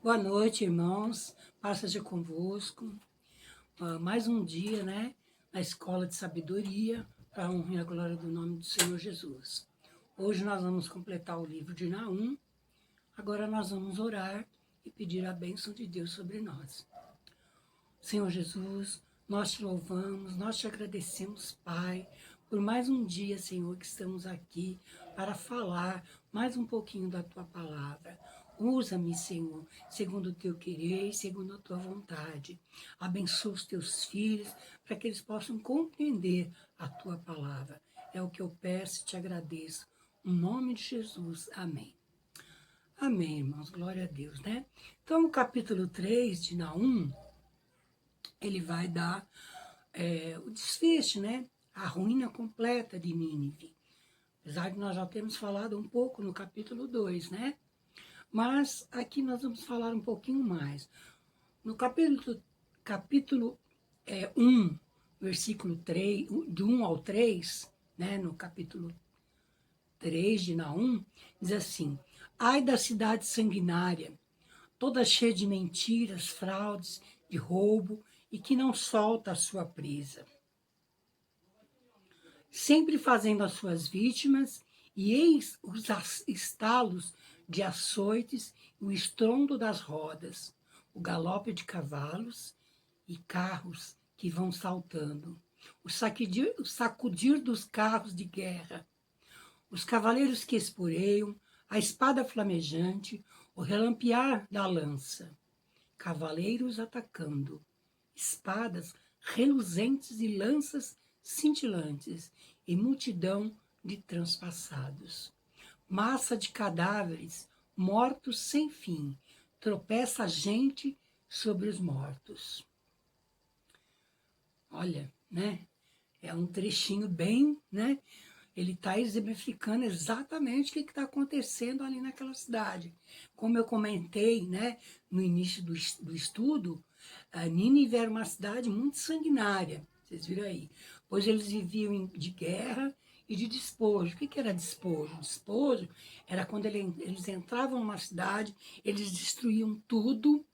Boa noite, irmãos. Paz seja convosco. Mais um dia, né, na escola de sabedoria, para a honra e a glória do nome do Senhor Jesus. Hoje nós vamos completar o livro de Naum. Agora nós vamos orar e pedir a bênção de Deus sobre nós. Senhor Jesus, nós te louvamos, nós te agradecemos, Pai, por mais um dia, Senhor, que estamos aqui para falar mais um pouquinho da Tua palavra. Usa-me, Senhor, segundo o Teu querer e segundo a Tua vontade. Abençoa os Teus filhos para que eles possam compreender a Tua palavra. É o que eu peço e te agradeço. Em nome de Jesus, amém. Amém, irmãos, glória a Deus, né? Então, o capítulo 3 de Naum, ele vai dar o desfecho, né? A ruína completa de Nínive. Apesar de nós já termos falado um pouco no capítulo 2, né? Mas aqui nós vamos falar um pouquinho mais. No capítulo 1, versículo 3, de 1 ao 3, né? No capítulo 3 de Naum, diz assim: Ai da cidade sanguinária, toda cheia de mentiras, fraudes, de roubo, e que não solta a sua presa, sempre fazendo as suas vítimas, e eis os estalos de açoites, o estrondo das rodas, o galope de cavalos e carros que vão saltando, o sacudir dos carros de guerra, os cavaleiros que esporeiam, a espada flamejante, o relampear da lança, cavaleiros atacando, espadas reluzentes e lanças cintilantes, e multidão de transpassados. Massa de cadáveres, mortos sem fim, tropeça a gente sobre os mortos. Olha, né? É um trechinho bem, né? Ele está exemplificando exatamente o que está acontecendo ali naquela cidade. Como eu comentei, né, no início do estudo, a Nínive era uma cidade muito sanguinária, vocês viram aí. Pois eles viviam de guerra e de despojo. O que era despojo? Despojo era quando eles entravam numa cidade, eles destruíam tudo,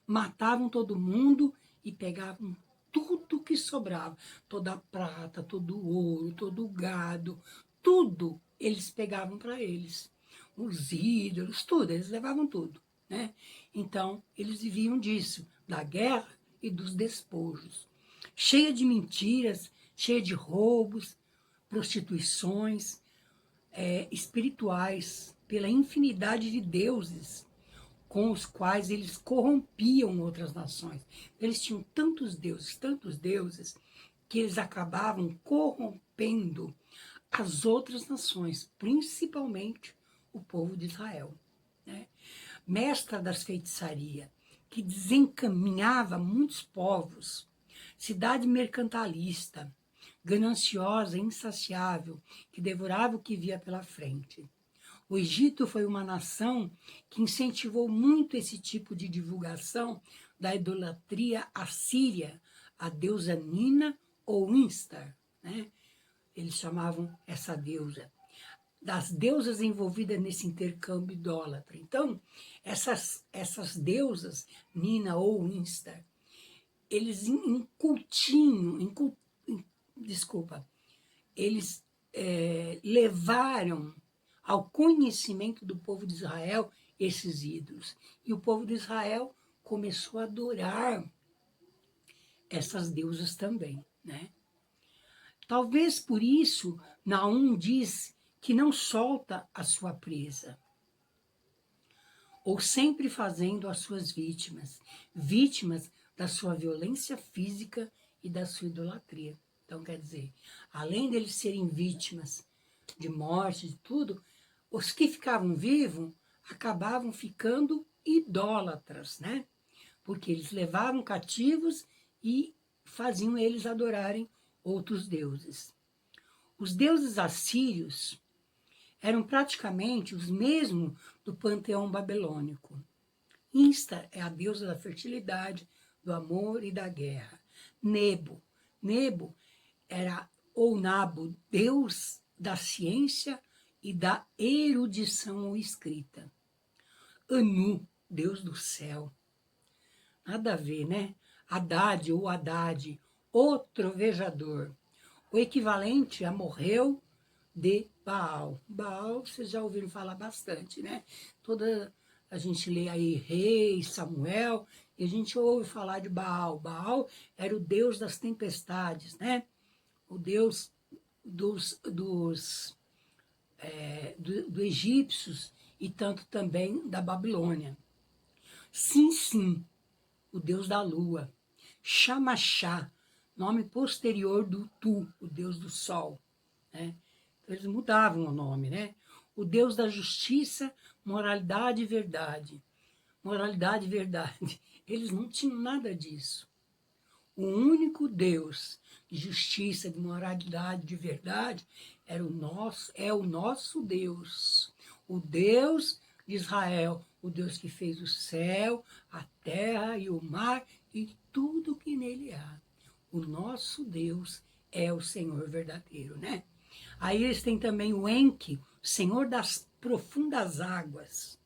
matavam todo mundo e pegavam tudo que sobrava, toda a prata, todo o ouro, todo o gado, tudo eles pegavam para eles. Os ídolos, tudo, eles levavam tudo, né? Então, eles viviam disso, da guerra e dos despojos. Cheia de mentiras, cheia de roubos, prostituições espirituais, pela infinidade de deuses com os quais eles corrompiam outras nações. Eles tinham tantos deuses, que eles acabavam corrompendo as outras nações, principalmente o povo de Israel. Né? Mestra das feitiçarias, que desencaminhava muitos povos, cidade mercantilista, gananciosa, insaciável, que devorava o que via pela frente. O Egito foi uma nação que incentivou muito esse tipo de divulgação da idolatria assíria, a deusa Nina ou Instar, né? Eles chamavam essa deusa, das deusas envolvidas nesse intercâmbio idólatra. Então, essas deusas, Nina ou Instar, eles eles levaram ao conhecimento do povo de Israel esses ídolos. E o povo de Israel começou a adorar essas deusas também, né? Talvez por isso Naum diz que não solta a sua presa, ou sempre fazendo as suas vítimas, vítimas da sua violência física e da sua idolatria. Então, quer dizer, além deles serem vítimas de morte, de tudo, os que ficavam vivos acabavam ficando idólatras, né? Porque eles levavam cativos e faziam eles adorarem outros deuses. Os deuses assírios eram praticamente os mesmos do panteão babilônico. Insta é a deusa da fertilidade, do amor e da guerra. Nebo era, ou Nabo, deus da ciência e da erudição ou escrita. Anu Deus do céu. Nada a ver, né? Haddad ou Haddad, o trovejador. O equivalente a morreu de Baal. Baal, vocês já ouviram falar bastante, né? A gente lê aí Reis, Samuel, e a gente ouve falar de Baal. Baal era o deus das tempestades, né? O deus do egípcios e tanto também da Babilônia. Sim, sim, o deus da lua. Xamaxá, nome posterior do Tu, o deus do sol, né? Então, eles mudavam o nome, né? O deus da justiça, moralidade e verdade. Moralidade e verdade. Eles não tinham nada disso. O único Deus de justiça, de moralidade, de verdade, é o nosso Deus. O Deus de Israel, o Deus que fez o céu, a terra e o mar e tudo que nele há. O nosso Deus é o Senhor verdadeiro, né? Aí eles têm também o Enki, Senhor das profundas águas,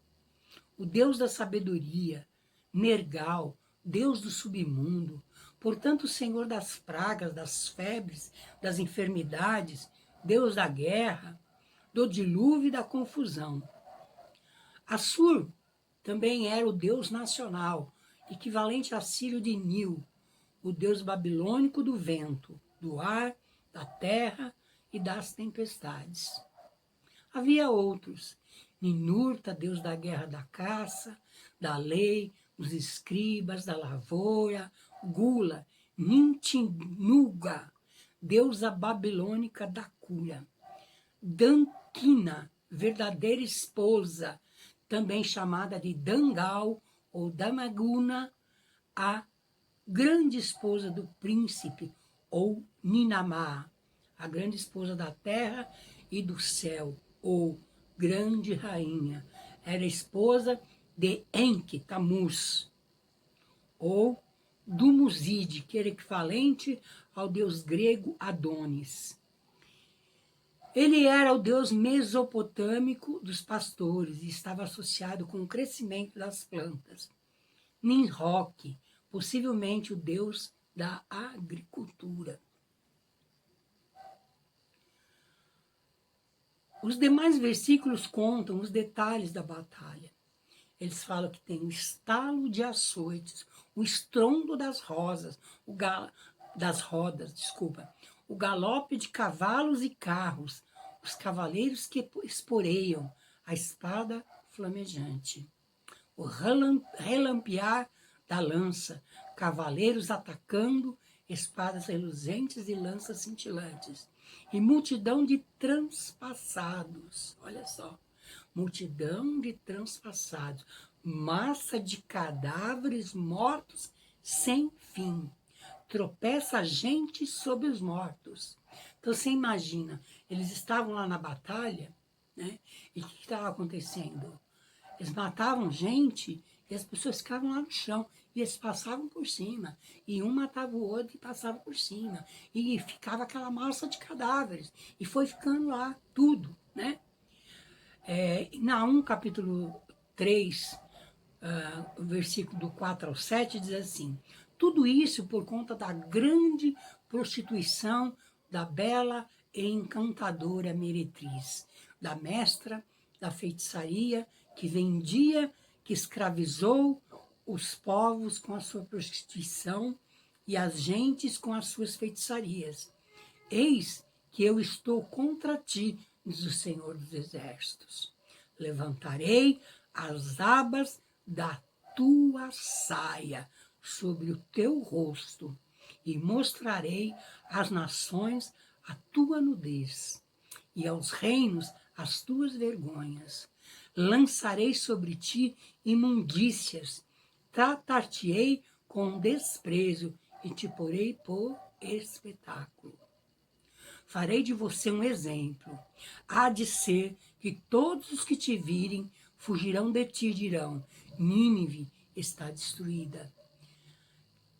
o Deus da sabedoria, Nergal, Deus do submundo, portanto, o Senhor das pragas, das febres, das enfermidades, Deus da guerra, do dilúvio e da confusão. Assur também era o Deus nacional, equivalente a Sírio de Nil, o Deus babilônico do vento, do ar, da terra e das tempestades. Havia outros, Ninurta, Deus da guerra, da caça, da lei, dos escribas, da lavoura, Gula, Nintinuga, deusa babilônica da cura, Danquina, verdadeira esposa, também chamada de Dangal ou Damaguna, a grande esposa do príncipe, ou Ninamá, a grande esposa da terra e do céu, ou grande rainha. Era esposa de Enki, Tamuz, ou Dumuzide, que era equivalente ao deus grego Adonis. Ele era o deus mesopotâmico dos pastores e estava associado com o crescimento das plantas. Ninroque, possivelmente o deus da agricultura. Os demais versículos contam os detalhes da batalha. Eles falam que tem o estalo de açoites, o estrondo das rodas, o galope de cavalos e carros, os cavaleiros que esporeiam, a espada flamejante, o relampear da lança, cavaleiros atacando, espadas reluzentes e lanças cintilantes, e multidão de transpassados, olha só, multidão de transpassados, massa de cadáveres mortos sem fim, tropeça a gente sobre os mortos. Então você imagina, eles estavam lá na batalha, né? E o que estava acontecendo? Eles matavam gente e as pessoas ficavam lá no chão. E eles passavam por cima. E um matava o outro e passava por cima. E ficava aquela massa de cadáveres. E foi ficando lá tudo, né? Naum, capítulo 3, versículo do 4 ao 7, diz assim: tudo isso por conta da grande prostituição da bela e encantadora meretriz, da mestra da feitiçaria que vendia, que escravizou os povos com a sua prostituição e as gentes com as suas feitiçarias. Eis que eu estou contra ti, diz o Senhor dos Exércitos. Levantarei as abas da tua saia sobre o teu rosto e mostrarei às nações a tua nudez e aos reinos as tuas vergonhas. Lançarei sobre ti imundícias, tratar-te-ei com desprezo e te porei por espetáculo. Farei de você um exemplo. Há de ser que todos os que te virem fugirão de ti e dirão: Nínive está destruída.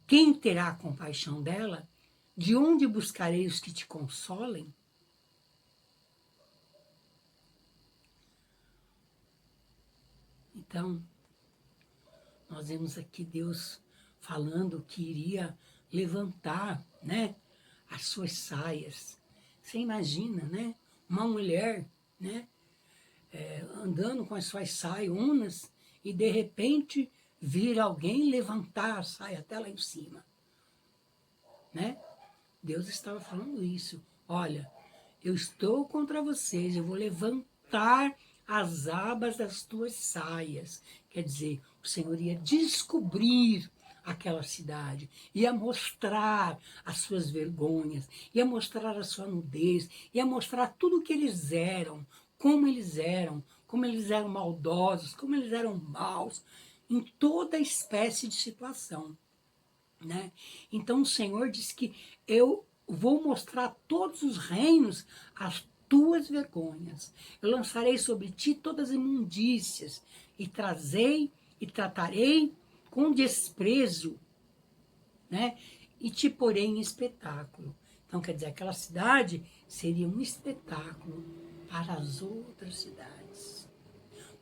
Quem terá compaixão dela? De onde buscarei os que te consolem? Então, Nós vemos aqui Deus falando que iria levantar, né, as suas saias. Você imagina, né, uma mulher, né, andando com as suas saionas e de repente vir alguém levantar a saia até lá em cima, né? Deus estava falando isso. Olha, eu estou contra vocês, eu vou levantar as abas das tuas saias. Quer dizer, o Senhor ia descobrir aquela cidade, ia mostrar as suas vergonhas, ia mostrar a sua nudez, ia mostrar tudo o que eles eram, como eles eram maldosos, como eles eram maus, em toda espécie de situação, né? Então o Senhor diz que eu vou mostrar a todos os reinos as tuas vergonhas. Eu lançarei sobre ti todas as imundícias e trazei e tratarei com desprezo, né? E te porei em espetáculo. Então, quer dizer, aquela cidade seria um espetáculo para as outras cidades.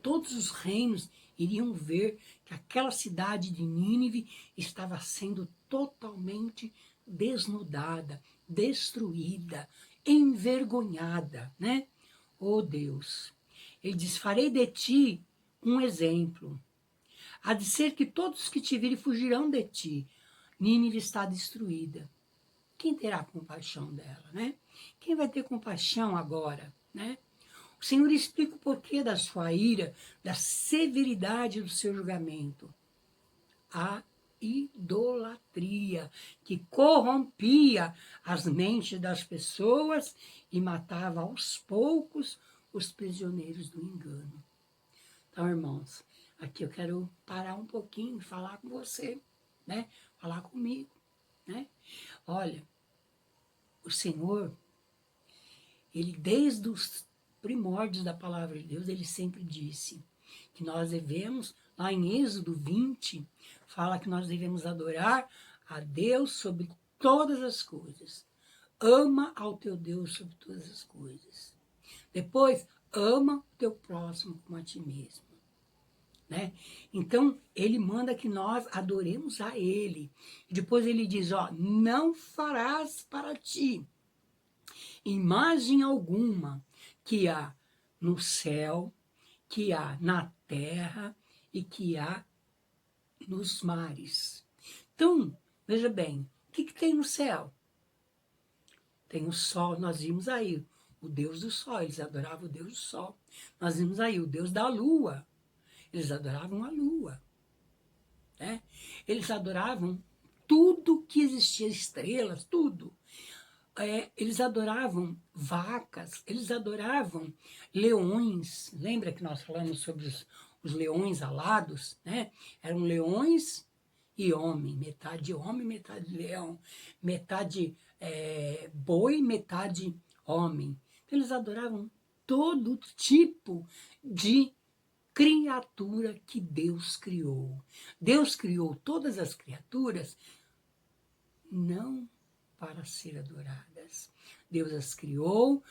Todos os reinos iriam ver que aquela cidade de Nínive estava sendo totalmente desnudada, destruída, envergonhada, né? Oh Deus, ele diz, farei de ti um exemplo. Há de ser que todos que te virem fugirão de ti. Nínive está destruída. Quem terá compaixão dela, né? Quem vai ter compaixão agora, né? O Senhor explica o porquê da sua ira, da severidade do seu julgamento. A idolatria, que corrompia as mentes das pessoas e matava aos poucos os prisioneiros do engano. Então, irmãos, aqui eu quero parar um pouquinho e falar com você, né? Falar comigo, né? Olha, o Senhor, ele desde os primórdios da palavra de Deus, ele sempre disse que nós devemos, lá em Êxodo 20, fala que nós devemos adorar a Deus sobre todas as coisas. Ama ao teu Deus sobre todas as coisas. Depois, ama o teu próximo como a ti mesmo. Né? Então, ele manda que nós adoremos a ele. E depois ele diz, ó, não farás para ti imagem alguma que há no céu, que há na terra e que há nos mares. Então, veja bem, o que tem no céu? Tem o sol, nós vimos aí, o Deus do sol, eles adoravam o Deus do sol. Nós vimos aí o Deus da lua, eles adoravam a lua. Né? Eles adoravam tudo que existia, estrelas, tudo. Eles adoravam vacas, eles adoravam leões. Lembra que nós falamos sobre os leões alados? Né? Eram leões e homem, metade leão, metade boi, metade homem. Eles adoravam todo tipo de criatura que Deus criou. Deus criou todas as criaturas não para ser adoradas. Deus as criou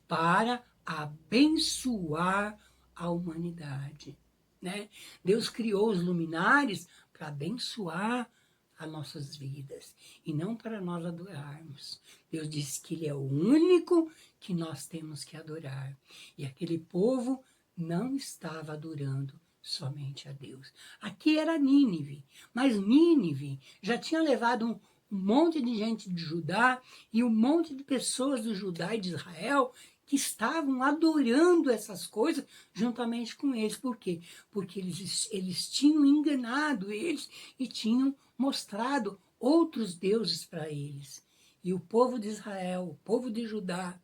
para abençoar a humanidade. Né? Deus criou os luminares para abençoar as nossas vidas e não para nós adorarmos. Deus disse que Ele é o único que nós temos que adorar. E aquele povo não estava adorando somente a Deus. Aqui era Nínive, mas Nínive já tinha levado um monte de gente de Judá e um monte de pessoas do Judá e de Israel que estavam adorando essas coisas juntamente com eles. Por quê? Porque eles tinham enganado eles e tinham mostrado outros deuses para eles. E o povo de Israel, o povo de Judá,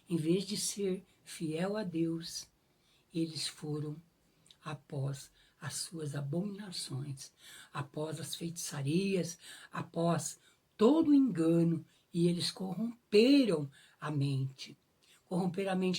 em vez de ser fiel a Deus, eles foram após as suas abominações, após as feitiçarias, após todo o engano, e eles corromperam a mente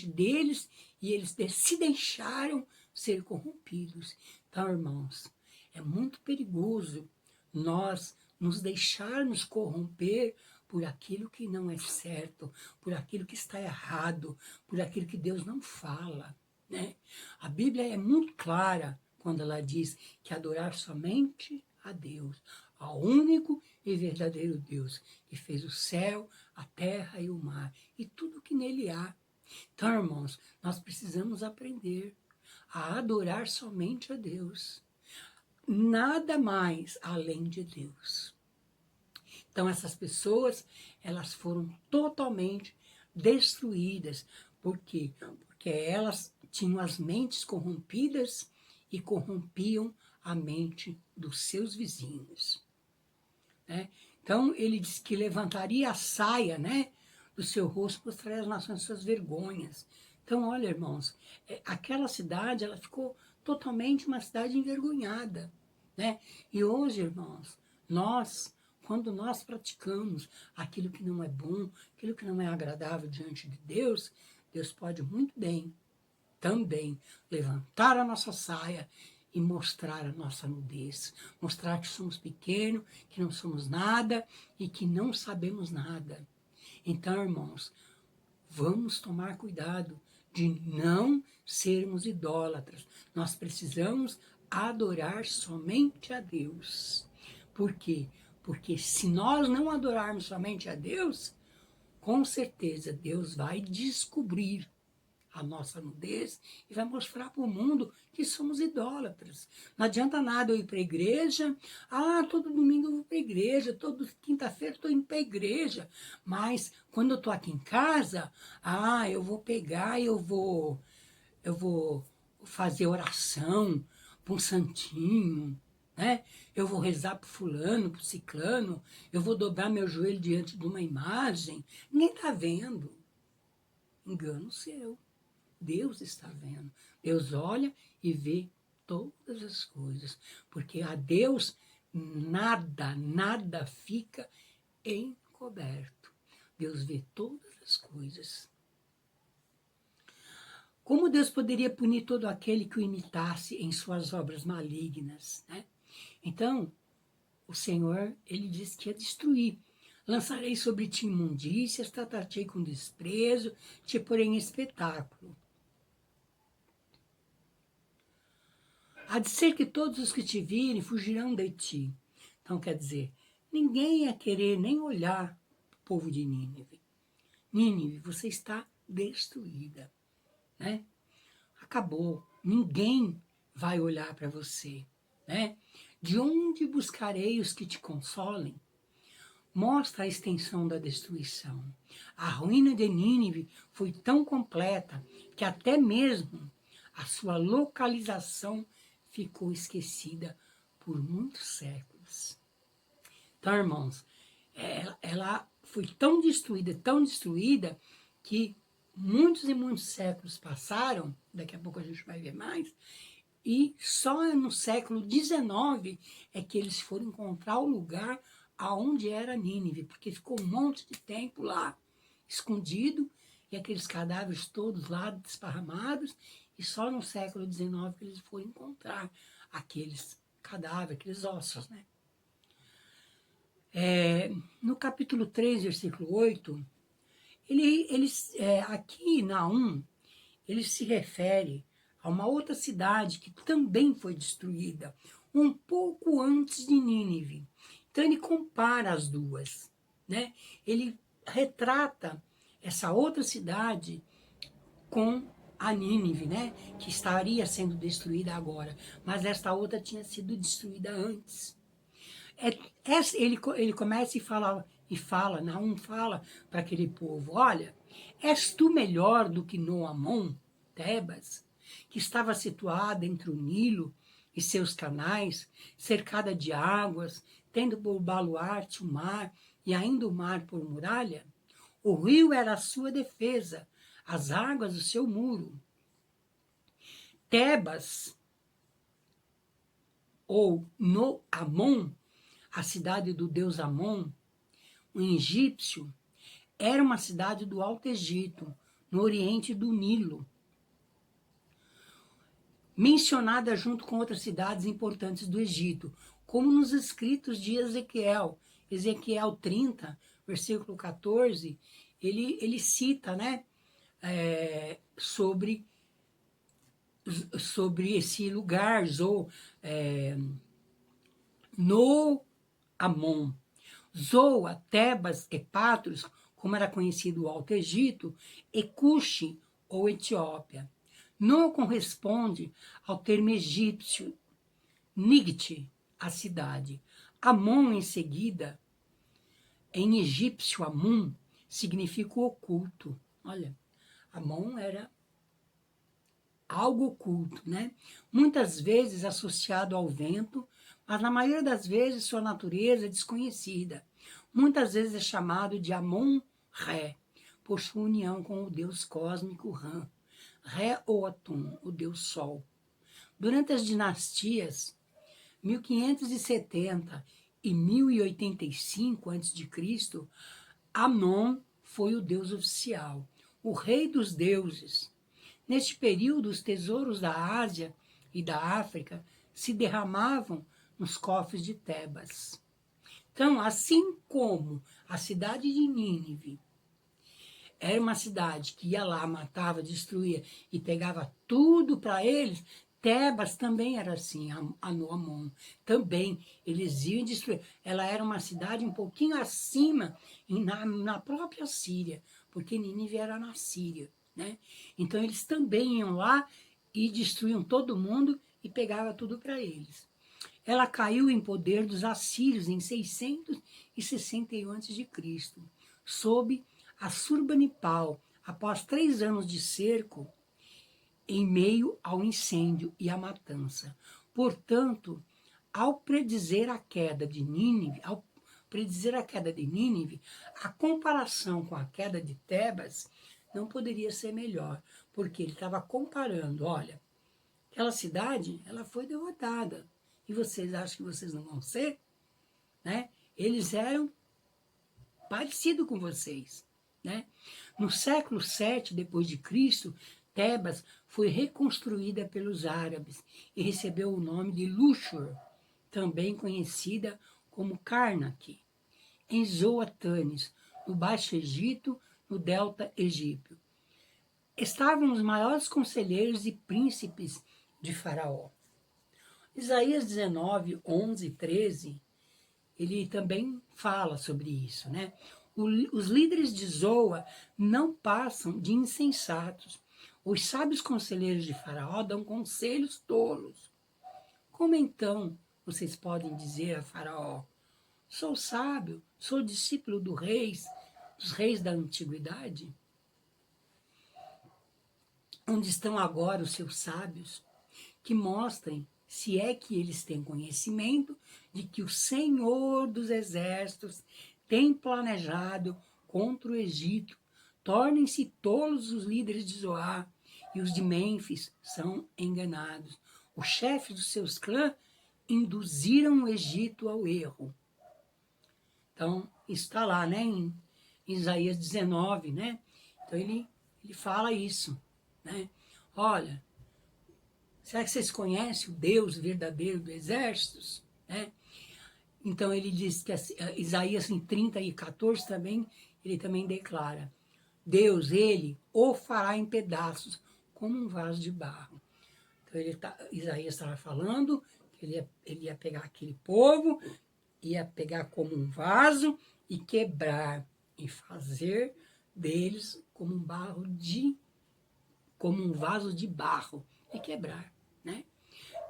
deles, e eles se deixaram ser corrompidos. Então, irmãos, é muito perigoso nós nos deixarmos corromper por aquilo que não é certo, por aquilo que está errado, por aquilo que Deus não fala. Né? A Bíblia é muito clara quando ela diz que adorar somente a Deus, ao único e verdadeiro Deus, que fez o céu, a terra e o mar, e tudo que nele há. Então, irmãos, nós precisamos aprender a adorar somente a Deus, nada mais além de Deus. Então, essas pessoas, elas foram totalmente destruídas. Por quê? Porque elas tinham as mentes corrompidas e corrompiam a mente dos seus vizinhos, né? Então, ele diz que levantaria a saia, né, do seu rosto, mostraria às nações suas vergonhas. Então, olha, irmãos, aquela cidade, ela ficou totalmente uma cidade envergonhada, né? E hoje, irmãos, quando nós praticamos aquilo que não é bom, aquilo que não é agradável diante de Deus, Deus pode muito bem também levantar a nossa saia e mostrar a nossa nudez, mostrar que somos pequenos, que não somos nada e que não sabemos nada. Então, irmãos, vamos tomar cuidado de não sermos idólatras. Nós precisamos adorar somente a Deus. Por quê? Porque se nós não adorarmos somente a Deus, com certeza Deus vai descobrir a nossa nudez e vai mostrar para o mundo que somos idólatras. Não adianta nada eu ir para a igreja, todo domingo eu vou para a igreja, toda quinta-feira estou indo para a igreja, mas quando eu estou aqui em casa, eu vou pegar e eu vou fazer oração para um santinho, né? Eu vou rezar para fulano, para ciclano, eu vou dobrar meu joelho diante de uma imagem. Ninguém está vendo. Engano seu. Deus está vendo. Deus olha e vê todas as coisas. Porque a Deus nada fica encoberto. Deus vê todas as coisas. Como Deus poderia punir todo aquele que o imitasse em suas obras malignas, né? Então, o Senhor, ele disse que ia destruir. Lançarei sobre ti imundícias, tratar-te com desprezo, te porei em espetáculo. Há de ser que todos os que te virem fugirão de ti. Então, quer dizer, ninguém ia querer nem olhar para o povo de Nínive. Nínive, você está destruída, né? Acabou. Ninguém vai olhar para você, né? De onde buscarei os que te consolem? Mostra a extensão da destruição. A ruína de Nínive foi tão completa que até mesmo a sua localização ficou esquecida por muitos séculos. Então, irmãos, ela foi tão destruída, que muitos e muitos séculos passaram, daqui a pouco a gente vai ver mais, e só no século XIX é que eles foram encontrar o lugar aonde era Nínive, porque ficou um monte de tempo lá, escondido, e aqueles cadáveres todos lá desparramados, e só no século XIX que eles foram encontrar aqueles cadáveres, aqueles ossos, né? No capítulo 3, versículo 8, aqui em Naum, ele se refere a uma outra cidade que também foi destruída, um pouco antes de Nínive. Então ele compara as duas, né? Ele retrata essa outra cidade com a Nínive, né? Que estaria sendo destruída agora, mas esta outra tinha sido destruída antes. Ele começa Naum fala para aquele povo: olha, és tu melhor do que Noamon, Tebas, que estava situada entre o Nilo e seus canais, cercada de águas, tendo por baluarte o mar e ainda o mar por muralha? O rio era a sua defesa, as águas o seu muro. Tebas, ou Noamon, a cidade do deus Amon, um egípcio, era uma cidade do Alto Egito, no oriente do Nilo, mencionada junto com outras cidades importantes do Egito, como nos escritos de Ezequiel. Ezequiel 30, versículo 14, ele cita, né, sobre sobre esse lugar, no Amon. Zoa, Tebas e Patros, como era conhecido o Alto Egito, e Cuxi, ou Etiópia. Não corresponde ao termo egípcio Nigte, a cidade. Amon, em seguida, em egípcio Amun, significa o oculto. Olha, Amon era algo oculto, né? Muitas vezes associado ao vento, mas na maioria das vezes sua natureza é desconhecida. Muitas vezes é chamado de Amon-Ré, por sua união com o deus cósmico Ran, Ré-Oatum, o deus Sol. Durante as dinastias 1570 e 1085 a.C., Amon foi o deus oficial, o rei dos deuses. Neste período, os tesouros da Ásia e da África se derramavam nos cofres de Tebas. Então, assim como a cidade de Nínive era uma cidade que ia lá, matava, destruía e pegava tudo para eles, Tebas também era assim, no Amon. Também, eles iam destruir. Ela era uma cidade um pouquinho acima, na própria Síria, porque Nínive era na Síria, né? Então, eles também iam lá e destruíam todo mundo e pegava tudo para eles. Ela caiu em poder dos assírios em 661 a.C., sob Assurbanipal, após 3 anos de cerco, em meio ao incêndio e à matança. Portanto, ao predizer a queda de Nínive, a comparação com a queda de Tebas não poderia ser melhor, porque ele estava comparando, olha, aquela cidade, ela foi derrotada, e vocês acham que vocês não vão ser? Né? Eles eram parecidos com vocês. Né? No século VII depois de Cristo, Tebas foi reconstruída pelos árabes e recebeu o nome de Luxor, também conhecida como Karnak, em Zoatanes, no Baixo Egito, no Delta Egípcio. Estavam os maiores conselheiros e príncipes de Faraó. Isaías 19, 11 e 13, ele também fala sobre isso, né? Os líderes de Zoa não passam de insensatos. Os sábios conselheiros de Faraó dão conselhos tolos. Como então vocês podem dizer a Faraó, sou sábio, sou discípulo dos reis da antiguidade? Onde estão agora os seus sábios? Que mostrem, se é que eles têm conhecimento, de que o Senhor dos Exércitos tem planejado contra o Egito. Tornem-se tolos os líderes de Zoar, e os de Mênfis são enganados. Os chefes dos seus clãs induziram o Egito ao erro. Então, isso está lá, né, em Isaías 19, né? Então, ele fala isso, né? Olha, será que vocês conhecem o Deus verdadeiro dos exércitos? Né? Então ele diz que Isaías em 30 e 14 também, ele também declara, Deus, ele o fará em pedaços, como um vaso de barro. Então Isaías estava falando que ele ia pegar aquele povo, ia pegar como um vaso e quebrar, e fazer deles como um vaso de barro, e quebrar, né?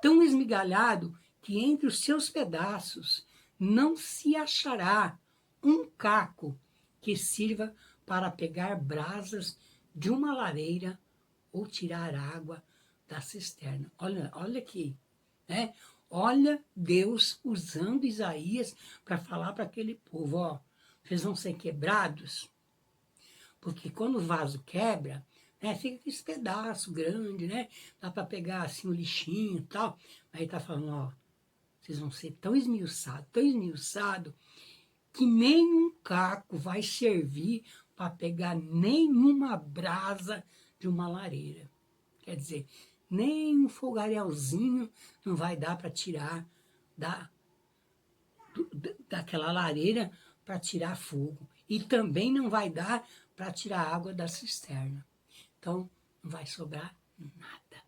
Tão esmigalhado que entre os seus pedaços não se achará um caco que sirva para pegar brasas de uma lareira ou tirar água da cisterna. Olha aqui, né? Olha Deus usando Isaías para falar para aquele povo, ó, vocês vão ser quebrados, porque quando o vaso quebra, né, fica aqueles pedaços grandes, né? Dá para pegar assim o lixinho e tal. Aí tá falando, ó, vocês vão ser tão esmiuçado, que nenhum caco vai servir para pegar nenhuma brasa de uma lareira. Quer dizer, nem um fogaréuzinho não vai dar para tirar daquela lareira para tirar fogo. E também não vai dar para tirar água da cisterna. Então, não vai sobrar nada.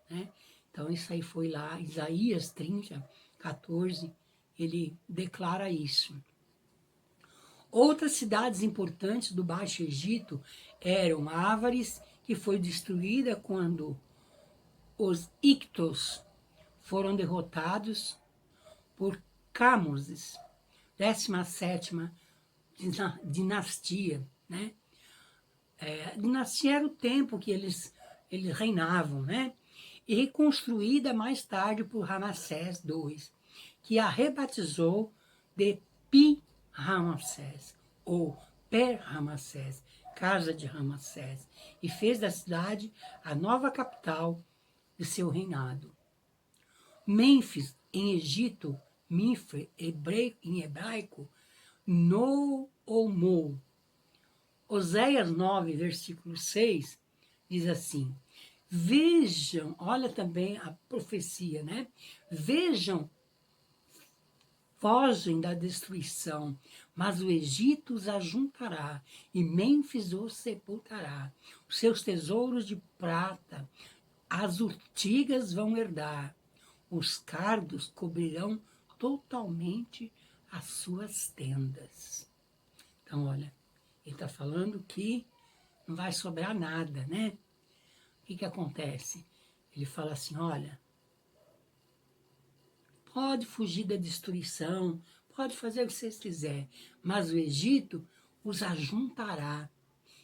né? Então isso aí foi lá, Isaías 30, 14, ele declara isso. Outras cidades importantes do Baixo Egito eram Ávares, que foi destruída quando os Ictos foram derrotados por Camoses, 17ª dinastia, né? A dinastia era o tempo que eles reinavam, né? E reconstruída mais tarde por Ramsés II, que a rebatizou de Pi-Ramsés, ou Per-Ramsés, Casa de Ramsés, e fez da cidade a nova capital de seu reinado. Mênfis, em Egito, Minfre, em hebraico, No ou Mou. Oséias 9, versículo 6, diz assim: vejam, olha também a profecia, né? Vejam, fogem da destruição, mas o Egito os ajuntará e Mênfis os sepultará. Os seus tesouros de prata, as urtigas vão herdar, os cardos cobrirão totalmente as suas tendas. Então, olha, ele está falando que não vai sobrar nada, né? O que acontece? Ele fala assim, olha, pode fugir da destruição, pode fazer o que vocês quiserem, mas o Egito os ajuntará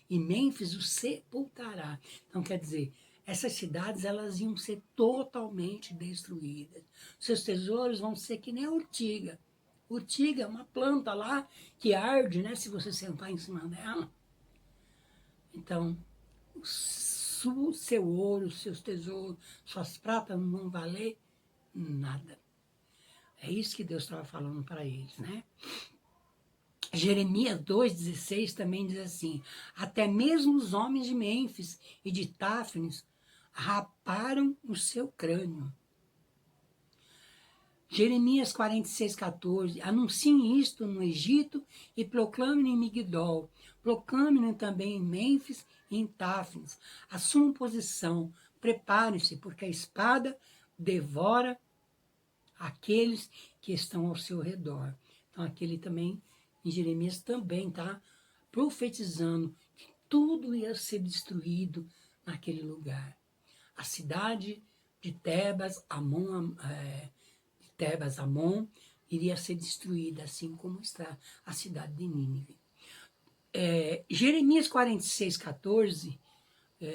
e Mênfis os sepultará. Então, quer dizer, essas cidades elas iam ser totalmente destruídas. Seus tesouros vão ser que nem a urtiga. Urtiga é uma planta lá que arde, né? Se você sentar em cima dela. Então, o seu ouro, seus tesouros, suas pratas não vão valer nada. É isso que Deus estava falando para eles, né? Jeremias 2,16 também diz assim: até mesmo os homens de Mênfis e de Táfnis raparam o seu crânio. Jeremias 46,14, anunciem isto no Egito e proclamem em Migdol, proclamem também em Mênfis e em Táfnis. Assumam posição, preparem-se, porque a espada devora aqueles que estão ao seu redor. Então, aquele também, em Jeremias também está profetizando que tudo ia ser destruído naquele lugar. A cidade de Tebas, Amon, iria ser destruída, assim como está a cidade de Nínive. Jeremias 46,14,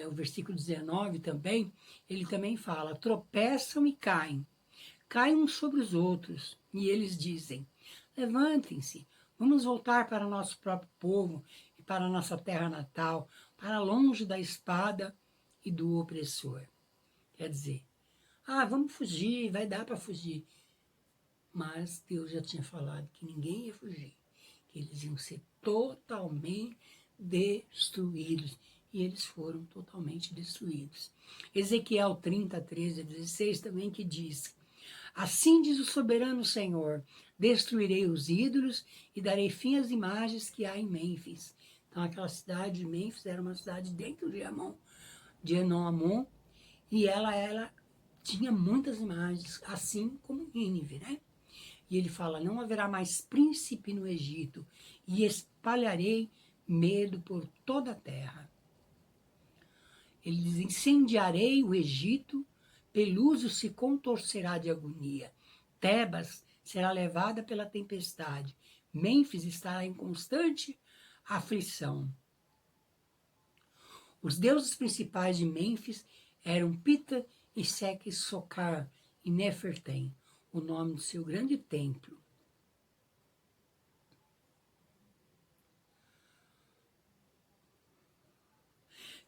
o versículo 19 também, ele também fala, tropeçam e caem uns sobre os outros, e eles dizem, levantem-se, vamos voltar para o nosso próprio povo e para a nossa terra natal, para longe da espada e do opressor. Quer dizer, vamos fugir, vai dar para fugir. Mas Deus já tinha falado que ninguém ia fugir, que eles iam ser totalmente destruídos. E eles foram totalmente destruídos. Ezequiel 30, 13 a 16 também que diz, assim diz o soberano Senhor, destruirei os ídolos e darei fim às imagens que há em Mênfis. Então aquela cidade de Mênfis era uma cidade dentro de Enom, e ela tinha muitas imagens, assim como Nínive, né? E ele fala, não haverá mais príncipe no Egito, e espalharei medo por toda a terra. Ele diz, incendiarei o Egito, Peluso se contorcerá de agonia, Tebas será levada pela tempestade, Mênfis estará em constante aflição. Os deuses principais de Mênfis eram Pita e Seque-Socar e Nefertem, o nome do seu grande templo.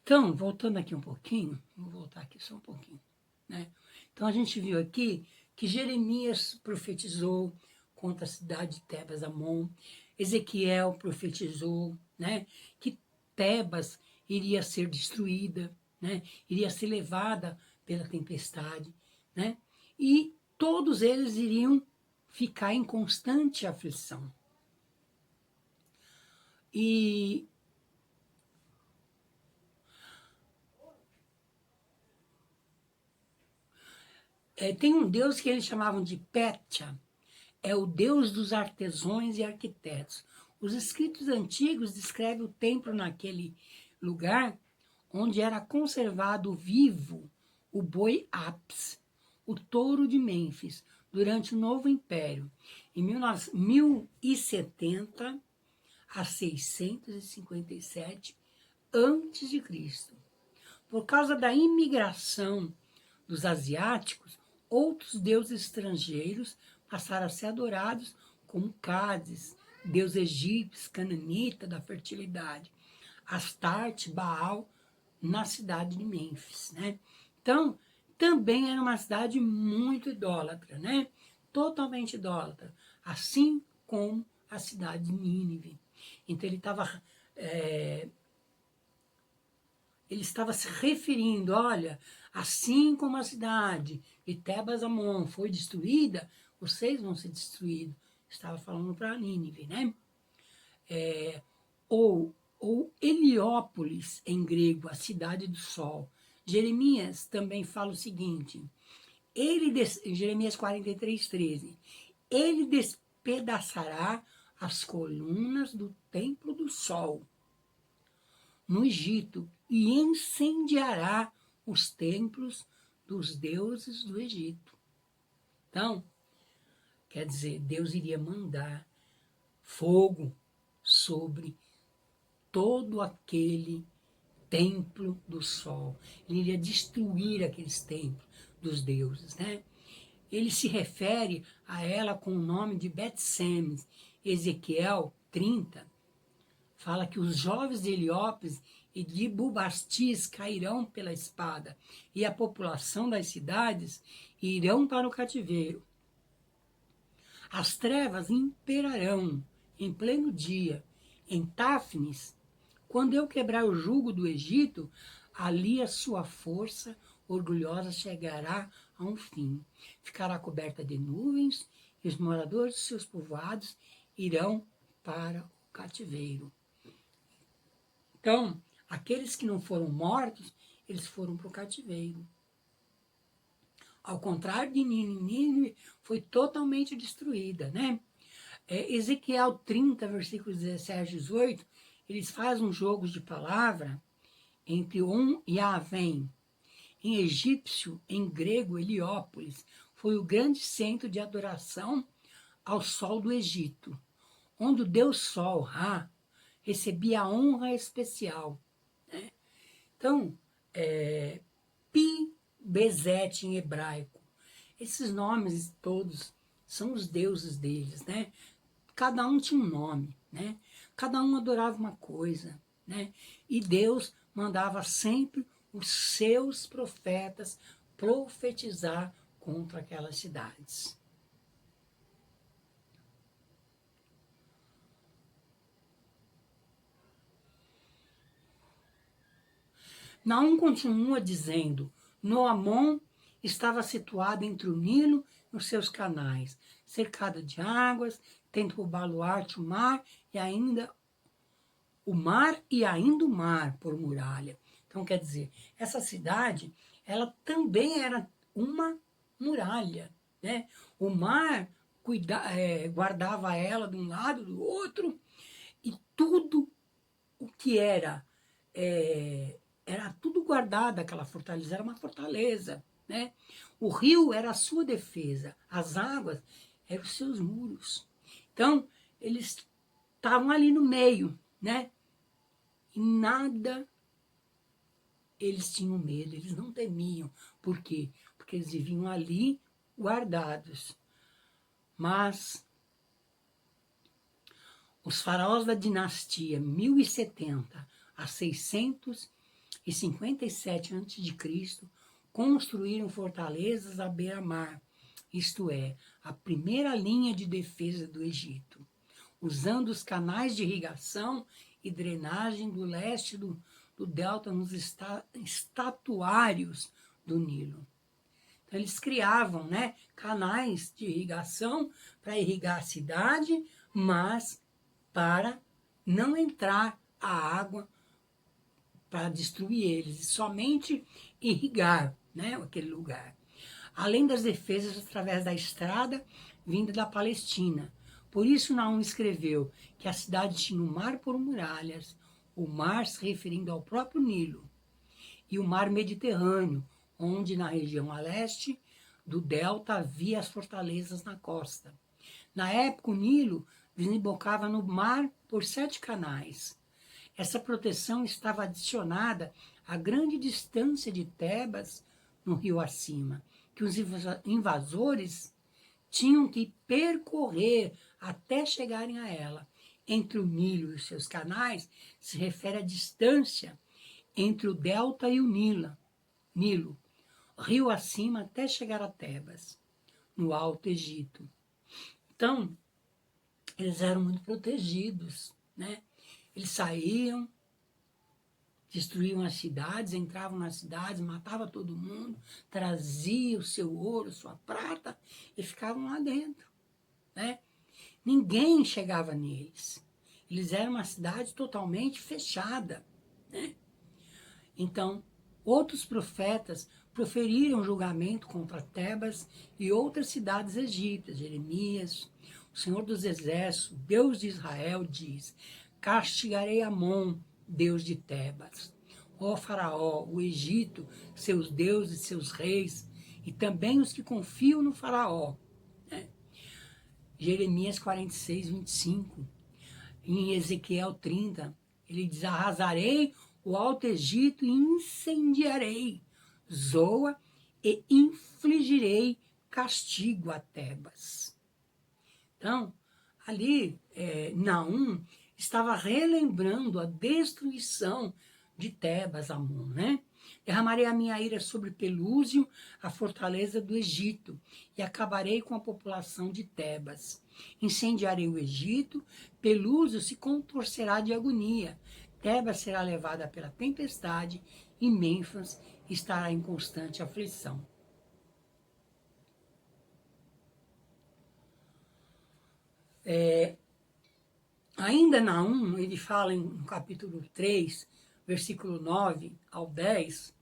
Então, voltando aqui um pouquinho, vou voltar aqui só um pouquinho, né? Então, a gente viu aqui que Jeremias profetizou contra a cidade de Tebas Amon, Ezequiel profetizou, né, que Tebas iria ser destruída, né, iria ser levada pela tempestade, né, e todos eles iriam ficar em constante aflição. E Tem um deus que eles chamavam de Petia, é o deus dos artesãos e arquitetos. Os escritos antigos descrevem o templo naquele lugar onde era conservado vivo o boi Apis, o touro de Mênfis, durante o Novo Império, em 1070 a 657 a.C. Por causa da imigração dos asiáticos, outros deuses estrangeiros passaram a ser adorados, como Cádiz, deus egípcio, cananita da fertilidade, Astarte, Baal, na cidade de Mênfis, né? Então, também era uma cidade muito idólatra, né? Totalmente idólatra, assim como a cidade de Nínive. Então, ele estava se referindo, olha, assim como a cidade de Tebas-Amon foi destruída, vocês vão ser destruídos. Estava falando para Nínive, né? Ou Heliópolis, em grego, a cidade do sol. Jeremias também fala o seguinte, Jeremias 43, 13, ele despedaçará as colunas do templo do sol no Egito e incendiará os templos dos deuses do Egito. Então, quer dizer, Deus iria mandar fogo sobre todo aquele templo do sol. Ele iria destruir aqueles templos dos deuses, né? Ele se refere a ela com o nome de Bet-Semes. Ezequiel 30 fala que os jovens de Heliópolis e de Bubastis cairão pela espada, e a população das cidades irão para o cativeiro. As trevas imperarão em pleno dia. Em Táfnis, quando eu quebrar o jugo do Egito, ali a sua força orgulhosa chegará a um fim. Ficará coberta de nuvens, e os moradores de seus povoados irão para o cativeiro. Então, aqueles que não foram mortos, eles foram para o cativeiro. Ao contrário de Nínive, foi totalmente destruída, né? Ezequiel 30, versículos 17 a 18, eles fazem um jogo de palavra entre e Avém. Em egípcio, em grego, Heliópolis, foi o grande centro de adoração ao sol do Egito, onde o deus Sol, Ra, recebia a honra especial. Né? Então, Pi Bezete em hebraico. Esses nomes todos são os deuses deles, né? Cada um tinha um nome, né? Cada um adorava uma coisa, né? E Deus mandava sempre os seus profetas profetizar contra aquelas cidades. Naum continua dizendo, Noamon estava situado entre o Nilo e os seus canais, cercada de águas, tendo por baluarte o mar e ainda o mar por muralha. Então, quer dizer, essa cidade, ela também era uma muralha, né? O mar guardava ela de um lado, do outro, e tudo o que era tudo guardado, aquela fortaleza, era uma fortaleza, né? O rio era a sua defesa, as águas eram os seus muros. Então, eles estavam ali no meio, né? E nada eles tinham medo, eles não temiam. Por quê? Porque eles viviam ali guardados. Mas os faraós da dinastia 1070 a 657 a.C. construíram fortalezas à beira-mar, isto é, a primeira linha de defesa do Egito, usando os canais de irrigação e drenagem do leste do delta nos estatuários do Nilo. Então, eles criavam, né, canais de irrigação para irrigar a cidade, mas para não entrar a água para destruir eles, e somente irrigar, né, aquele lugar. além das defesas através da estrada vinda da Palestina. Por isso Naum escreveu que a cidade tinha o mar por muralhas, o mar se referindo ao próprio Nilo, e o mar Mediterrâneo, onde na região a leste do delta havia as fortalezas na costa. Na época, o Nilo desembocava no mar por 7 canais. Essa proteção estava adicionada à grande distância de Tebas, no rio acima, que os invasores tinham que percorrer até chegarem a ela. Entre o Nilo e os seus canais se refere à distância entre o delta e o Nilo, rio acima até chegar a Tebas, no Alto Egito. Então, eles eram muito protegidos, né? Eles saíam, destruíam as cidades, entravam nas cidades, matavam todo mundo, traziam o seu ouro, sua prata e ficavam lá dentro, né? Ninguém chegava neles. Eles eram uma cidade totalmente fechada, né? Então, outros profetas proferiram julgamento contra Tebas e outras cidades egípcias. Jeremias, o Senhor dos Exércitos, Deus de Israel, diz: castigarei Amon, Deus de Tebas. Ó Faraó, o Egito, seus deuses, seus reis, e também os que confiam no Faraó. Né? Jeremias 46, 25. Em Ezequiel 30, ele diz: arrasarei o Alto Egito e incendiarei Zoa e infligirei castigo a Tebas. Então, ali, Naum estava relembrando a destruição de Tebas, Amon, né? Derramarei a minha ira sobre Pelúsio, a fortaleza do Egito, e acabarei com a população de Tebas. Incendiarei o Egito, Pelúsio se contorcerá de agonia, Tebas será levada pela tempestade, e Mênfis estará em constante aflição. Ainda Naum, ele fala no capítulo 3, versículo 9 ao 10,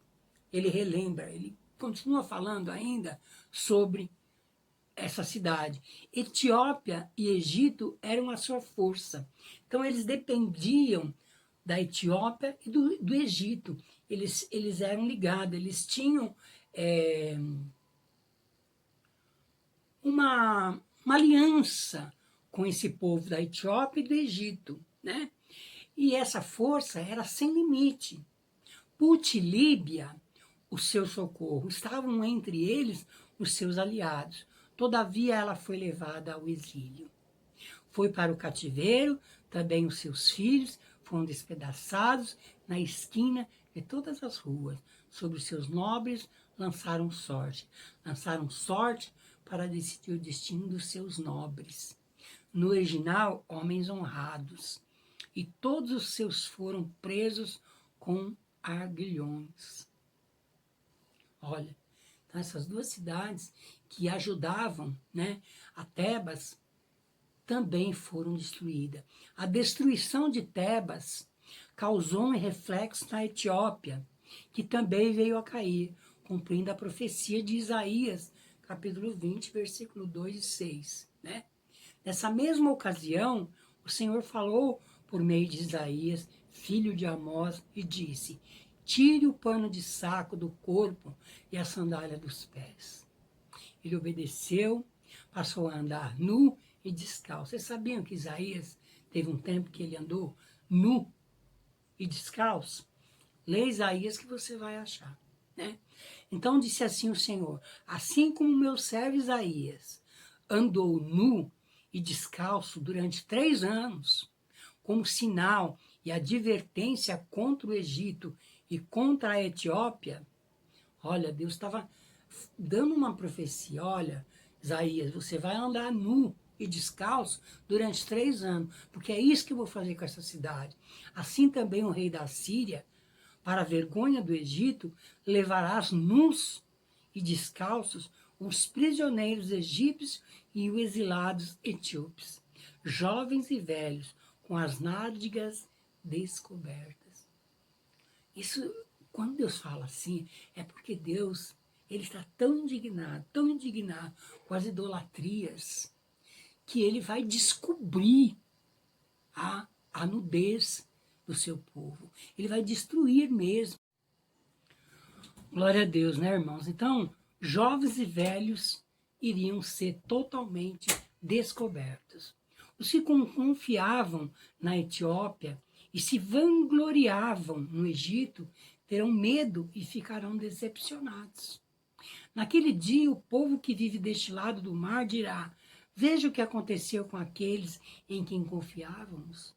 ele relembra, ele continua falando ainda sobre essa cidade. Etiópia e Egito eram a sua força. Então, eles dependiam da Etiópia e do Egito. Eles eram ligados, eles tinham uma aliança com esse povo da Etiópia e do Egito, né? E essa força era sem limite. Put e Líbia, o seu socorro, estavam entre eles os seus aliados. Todavia ela foi levada ao exílio. Foi para o cativeiro, também os seus filhos foram despedaçados na esquina de todas as ruas. Sobre os seus nobres lançaram sorte. Lançaram sorte para decidir o destino dos seus nobres. No original, homens honrados. E todos os seus foram presos com aguilhões. Olha, então essas duas cidades que ajudavam, né, a Tebas também foram destruídas. A destruição de Tebas causou um reflexo na Etiópia, que também veio a cair, cumprindo a profecia de Isaías, capítulo 20, versículo 2 e 6. Né? Nessa mesma ocasião, o Senhor falou por meio de Isaías, filho de Amós, e disse: tire o pano de saco do corpo e a sandália dos pés. Ele obedeceu, passou a andar nu e descalço. Vocês sabiam que Isaías teve um tempo que ele andou nu e descalço? Lê Isaías que você vai achar. Né? Então disse assim o Senhor: assim como meu servo Isaías andou nu e descalço durante 3 anos, como sinal e advertência contra o Egito e contra a Etiópia, olha, Deus estava dando uma profecia: olha, Isaías, você vai andar nu e descalço durante 3 anos, porque é isso que eu vou fazer com essa cidade. Assim também o rei da Síria, para a vergonha do Egito, levarás nus e descalços os prisioneiros egípcios e os exilados etíopes, jovens e velhos, com as nádegas descobertas. Isso, quando Deus fala assim, é porque Deus ele está tão indignado com as idolatrias, que ele vai descobrir a nudez do seu povo. Ele vai destruir mesmo. Glória a Deus, né, irmãos? Então, jovens e velhos iriam ser totalmente descobertos. Os que confiavam na Etiópia e se vangloriavam no Egito terão medo e ficarão decepcionados. Naquele dia, o povo que vive deste lado do mar dirá: veja o que aconteceu com aqueles em quem confiávamos.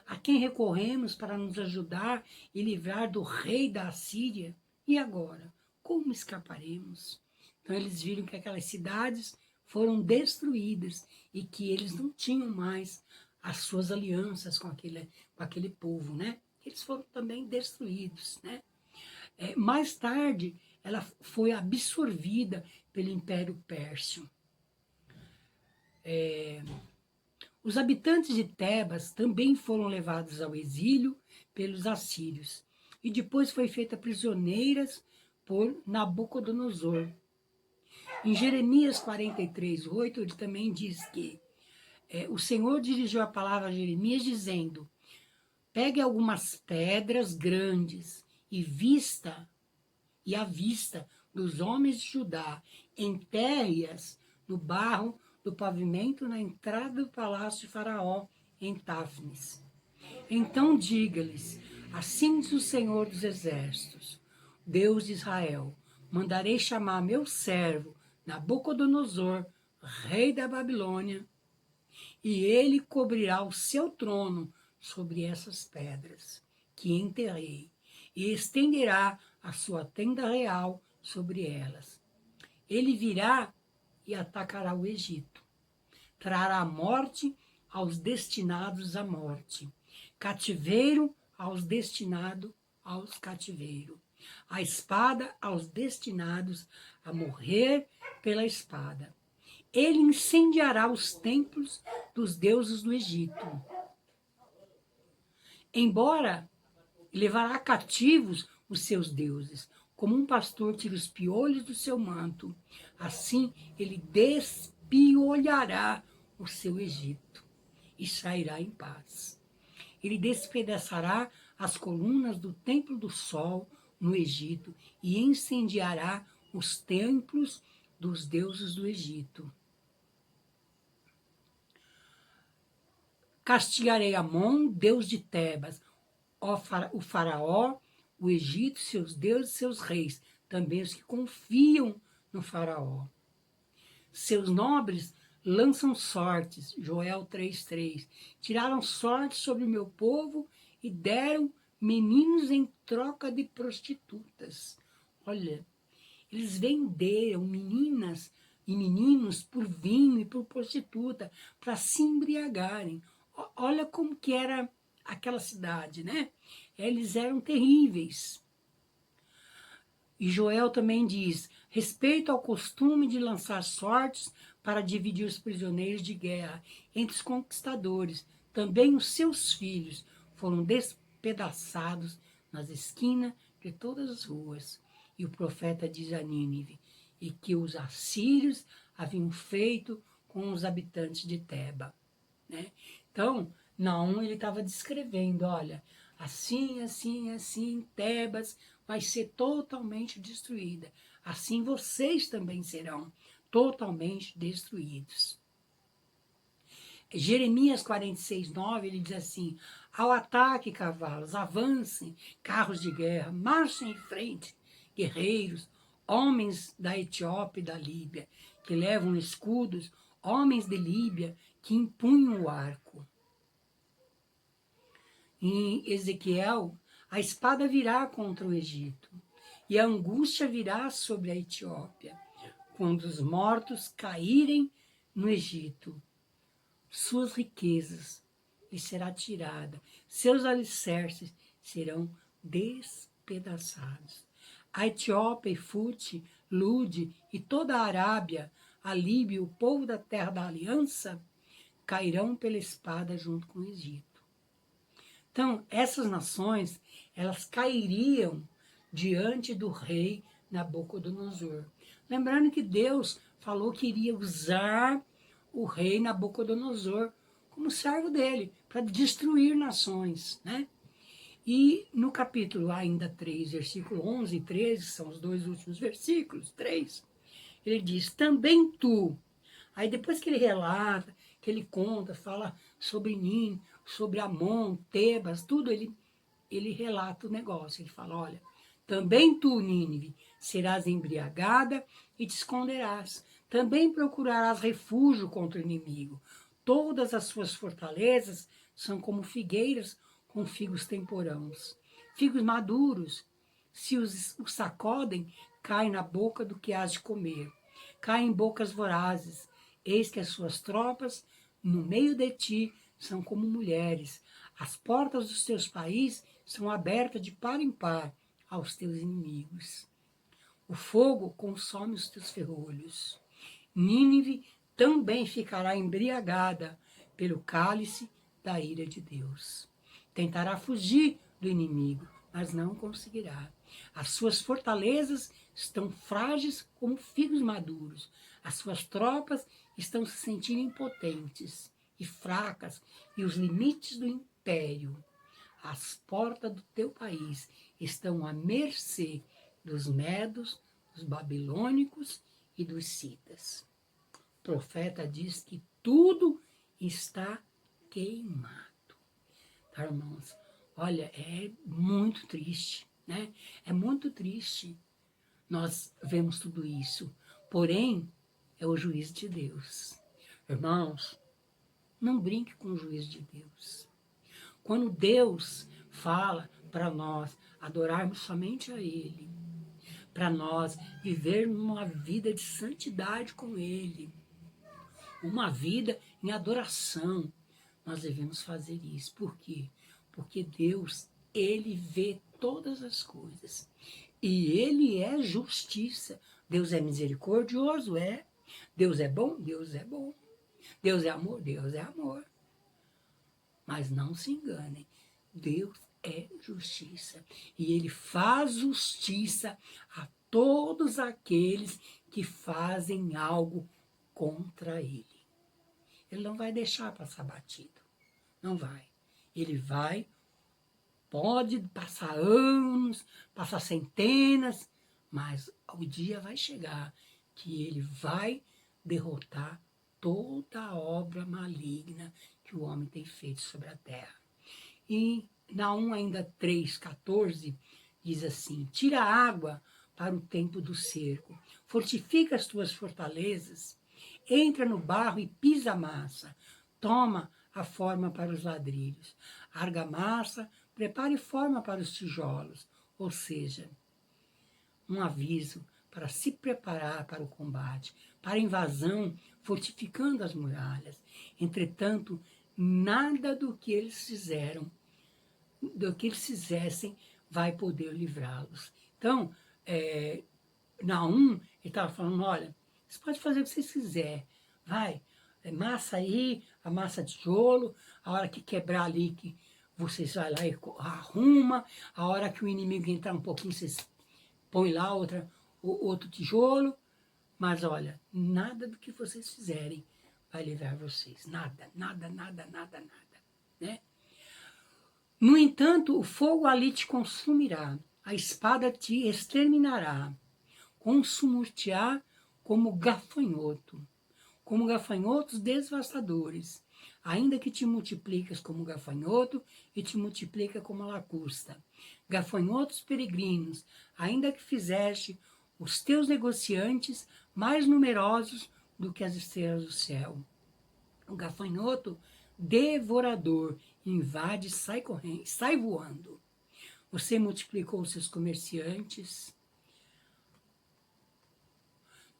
A quem recorremos para nos ajudar e livrar do rei da Assíria? E agora, como escaparemos? Então eles viram que aquelas cidades foram destruídas e que eles não tinham mais as suas alianças com aquele povo, né? Eles foram também destruídos, né? Mais tarde, ela foi absorvida pelo Império Pérsio. Os habitantes de Tebas também foram levados ao exílio pelos assírios e depois foi feita prisioneiras por Nabucodonosor. Em Jeremias 43:8, ele também diz que o Senhor dirigiu a palavra a Jeremias dizendo: pegue algumas pedras grandes e à vista dos homens de Judá, enterre-as no barro do pavimento na entrada do palácio de Faraó, em Táfnis. Então diga-lhes: assim diz o Senhor dos Exércitos, Deus de Israel, mandarei chamar meu servo Nabucodonosor, rei da Babilônia, e ele cobrirá o seu trono sobre essas pedras que enterrei, e estenderá a sua tenda real sobre elas. Ele virá e atacará o Egito. Trará morte aos destinados à morte, cativeiro aos destinados aos cativeiros, a espada aos destinados a morrer pela espada. Ele incendiará os templos dos deuses do Egito. Embora levará cativos os seus deuses, como um pastor tira os piolhos do seu manto, assim ele despiolhará o seu Egito e sairá em paz. Ele despedaçará as colunas do templo do sol no Egito e incendiará os templos dos deuses do Egito. Castigarei Amon, deus de Tebas, o faraó, o Egito, seus deuses e seus reis, também os que confiam no faraó. Seus nobres lançam sortes, Joel 3:3. Tiraram sorte sobre o meu povo e deram meninos em troca de prostitutas. Olha, eles venderam meninas e meninos por vinho e por prostituta para se embriagarem. Olha como que era aquela cidade, né? Eles eram terríveis. E Joel também diz: respeito ao costume de lançar sortes para dividir os prisioneiros de guerra entre os conquistadores. Também os seus filhos foram despedaçados nas esquinas de todas as ruas. E o profeta diz a Nínive: e que os assírios haviam feito com os habitantes de Teba. Né? Então, Naum, ele estava descrevendo, olha, assim, Tebas vai ser totalmente destruída. Assim vocês também serão totalmente destruídos. Jeremias 46:9, ele diz assim: ao ataque, cavalos, avancem, carros de guerra, marchem em frente, guerreiros, homens da Etiópia e da Líbia, que levam escudos, homens de Líbia, que empunham o arco. Em Ezequiel, a espada virá contra o Egito, e a angústia virá sobre a Etiópia, quando os mortos caírem no Egito. Suas riquezas lhe será tirada, seus alicerces serão despedaçados. A Etiópia, Fute, Lude e toda a Arábia, a Líbia, o povo da terra da aliança, cairão pela espada junto com o Egito. Então, essas nações, elas cairiam diante do rei Nabucodonosor. Lembrando que Deus falou que iria usar o rei Nabucodonosor como servo dele, para destruir nações, né? E no capítulo ainda 3, versículo 11 e 13, são os dois últimos versículos, 3, ele diz, também tu. Aí depois que ele relata, que ele conta, fala sobre Nínive, sobre Amon, Tebas, tudo, ele relata o negócio. Ele fala, olha, também tu, Nínive, serás embriagada e te esconderás. Também procurarás refúgio contra o inimigo. Todas as suas fortalezas são como figueiras com figos temporãos. Figos maduros, se os sacodem, caem na boca do que hás de comer. Caem em bocas vorazes. Eis que as suas tropas, no meio de ti, são como mulheres. As portas dos teus países são abertas de par em par aos teus inimigos. O fogo consome os teus ferrolhos. Nínive também ficará embriagada pelo cálice da ira de Deus. Tentará fugir do inimigo, mas não conseguirá. As suas fortalezas estão frágeis como figos maduros. As suas tropas estão se sentindo impotentes e fracas, e os limites do império, as portas do teu país, estão à mercê dos medos, dos babilônicos e dos citas. O profeta diz que tudo está queimado. Tá, irmãos? Olha, é muito triste, né? É muito triste nós vemos tudo isso. Porém, é o juízo de Deus. Irmãos, não brinque com o juízo de Deus. Quando Deus fala para nós adorarmos somente a Ele, para nós vivermos uma vida de santidade com Ele, uma vida em adoração, nós devemos fazer isso. Por quê? Porque Deus, Ele vê todas as coisas. E Ele é justiça. Deus é misericordioso, é. Deus é bom, Deus é bom. Deus é amor, Deus é amor. Mas não se enganem, Deus é justiça. E Ele faz justiça a todos aqueles que fazem algo contra Ele. Ele não vai deixar passar batido. Não vai. Ele vai, pode passar anos, passar centenas, mas o dia vai chegar que Ele vai derrotar toda a obra maligna que o homem tem feito sobre a terra. E Naum ainda 3,14 diz assim, tira a água para o tempo do cerco, fortifica as tuas fortalezas, entra no barro e pisa a massa, toma a forma para os ladrilhos, argamassa, prepare forma para os tijolos, ou seja, um aviso para se preparar para o combate, para a invasão, fortificando as muralhas. Entretanto, nada do que eles fizessem, vai poder livrá-los. Então, Naum, ele estava falando, olha, você pode fazer o que vocês quiserem, vai, massa aí, a massa de tijolo, a hora que quebrar ali, que vocês vai lá e arruma, a hora que o inimigo entrar um pouquinho, vocês põe lá outro tijolo, mas olha, nada do que vocês fizerem vai livrar vocês. Nada, nada, nada, nada, nada. Né? No entanto, o fogo ali te consumirá, a espada te exterminará, consumir-te-á como gafanhotos devastadores, ainda que te multiplicas como gafanhoto e te multiplica como lacusta. Gafanhotos peregrinos, ainda que fizeste os teus negociantes mais numerosos do que as estrelas do céu. O gafanhoto devorador invade, sai correndo, sai voando. Você multiplicou os seus comerciantes,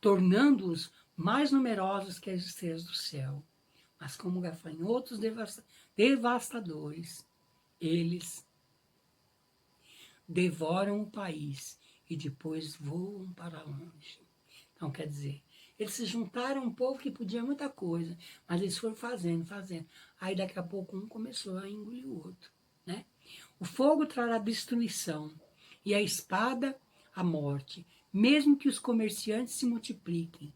tornando-os mais numerosos que as estrelas do céu. Mas como gafanhotos devastadores, eles devoram o país e depois voam para longe. Então, quer dizer, eles se juntaram um povo que podia muita coisa, mas eles foram fazendo. Aí daqui a pouco um começou a engolir o outro. Né? O fogo trará destruição e a espada a morte. Mesmo que os comerciantes se multipliquem